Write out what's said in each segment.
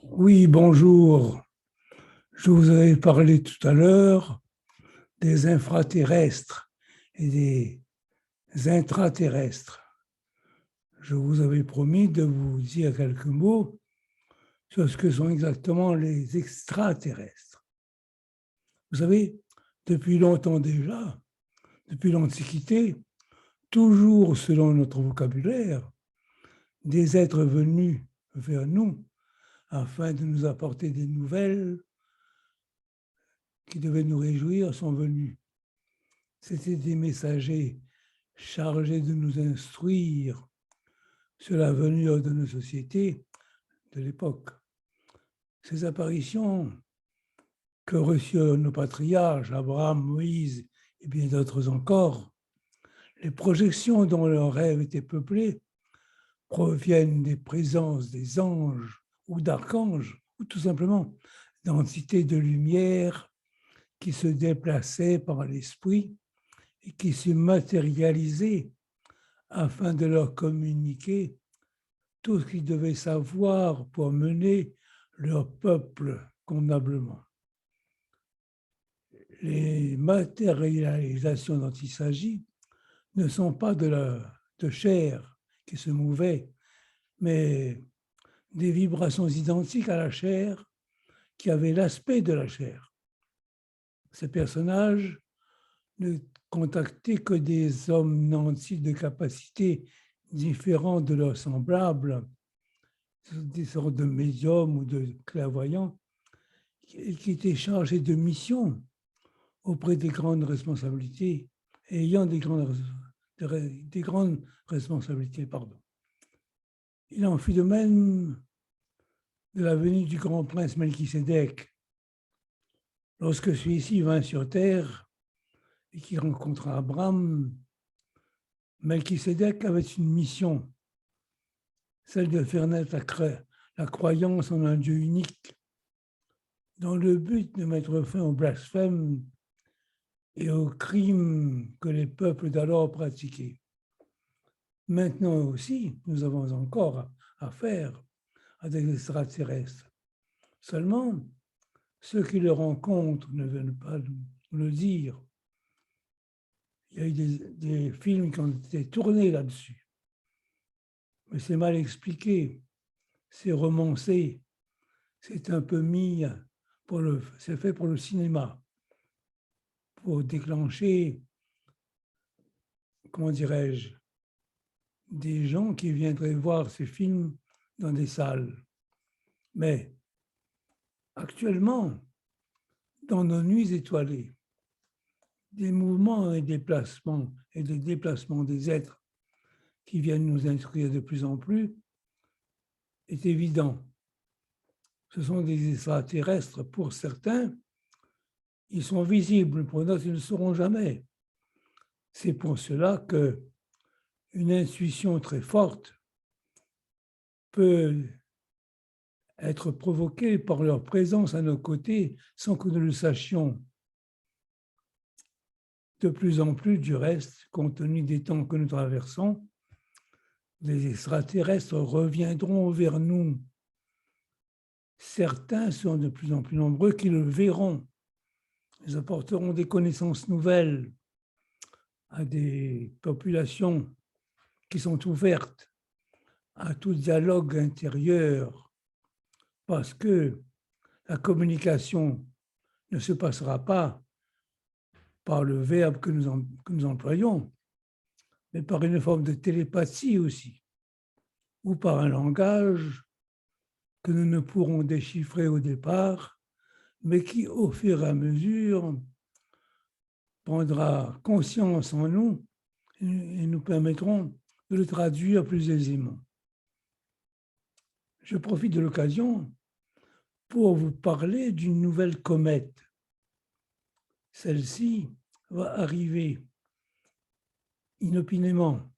Oui, bonjour. Je vous avais parlé tout à l'heure des infraterrestres et des intraterrestres. Je vous avais promis de vous dire quelques mots sur ce que sont exactement les extraterrestres. Vous savez, depuis longtemps déjà, depuis l'Antiquité, toujours selon notre vocabulaire, des êtres venus vers nous afin de nous apporter des nouvelles qui devaient nous réjouir sont venus. C'étaient des messagers chargés de nous instruire sur l'avenir de nos sociétés de l'époque. Ces apparitions que reçurent nos patriarches, Abraham, Moïse et bien d'autres encore, les projections dont leurs rêves étaient peuplés proviennent des présences des anges ou d'archanges, ou tout simplement d'entités de lumière qui se déplaçaient par l'esprit et qui se matérialisaient afin de leur communiquer tout ce qu'ils devaient savoir pour mener leur peuple convenablement. Les matérialisations dont il s'agit ne sont pas de chair qui se mouvait, mais des vibrations identiques à la chair qui avaient l'aspect de la chair. Ces personnages ne contactaient que des hommes nantis de capacités différentes de leurs semblables, des sortes de médiums ou de clairvoyants, qui étaient chargés de missions auprès des grandes responsabilités, ayant des grandes responsabilités. Pardon. Il en fut de même de la venue du grand prince Melchisédek. Lorsque celui-ci vint sur terre et qu'il rencontra Abraham, Melchisédek avait une mission, celle de faire naître la croyance en un Dieu unique, dans le but de mettre fin au blasphème et aux crimes que les peuples d'alors pratiquaient. Maintenant aussi, nous avons encore affaire à des extraterrestres. Seulement, ceux qui le rencontrent ne veulent pas nous le dire. Il y a eu des films qui ont été tournés là-dessus. Mais c'est mal expliqué, c'est romancé, c'est un peu mis c'est fait pour le cinéma, pour déclencher, comment dirais-je, des gens qui viendraient voir ces films dans des salles. Mais actuellement, dans nos nuits étoilées, des mouvements et des déplacements des êtres qui viennent nous instruire de plus en plus est évident. Ce sont des extraterrestres pour certains, ils sont visibles, pour d'autres, ils ne le seront jamais. C'est pour cela qu'une intuition très forte peut être provoquée par leur présence à nos côtés sans que nous le sachions. De plus en plus, du reste, compte tenu des temps que nous traversons, les extraterrestres reviendront vers nous. Certains sont de plus en plus nombreux qui le verront. Ils apporteront des connaissances nouvelles à des populations qui sont ouvertes à tout dialogue intérieur, parce que la communication ne se passera pas par le verbe que nous employons, mais par une forme de télépathie aussi, ou par un langage que nous ne pourrons déchiffrer au départ, mais qui, au fur et à mesure, prendra conscience en nous et nous permettront de le traduire plus aisément. Je profite de l'occasion pour vous parler d'une nouvelle comète. Celle-ci va arriver inopinément,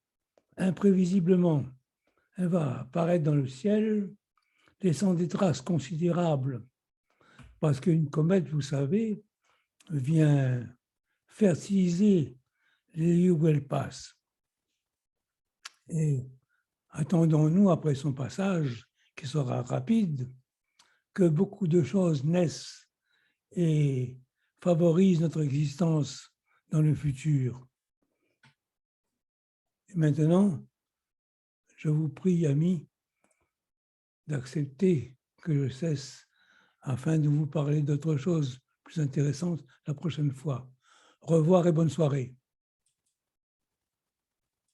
imprévisiblement. Elle va apparaître dans le ciel, laissant des traces considérables, parce qu'une comète, vous savez, vient fertiliser les lieux où elle passe. Et attendons-nous, après son passage, qui sera rapide, que beaucoup de choses naissent et favorisent notre existence dans le futur. Et maintenant, je vous prie, amis, d'accepter que je cesse afin de vous parler d'autre chose plus intéressante la prochaine fois. Au revoir et bonne soirée.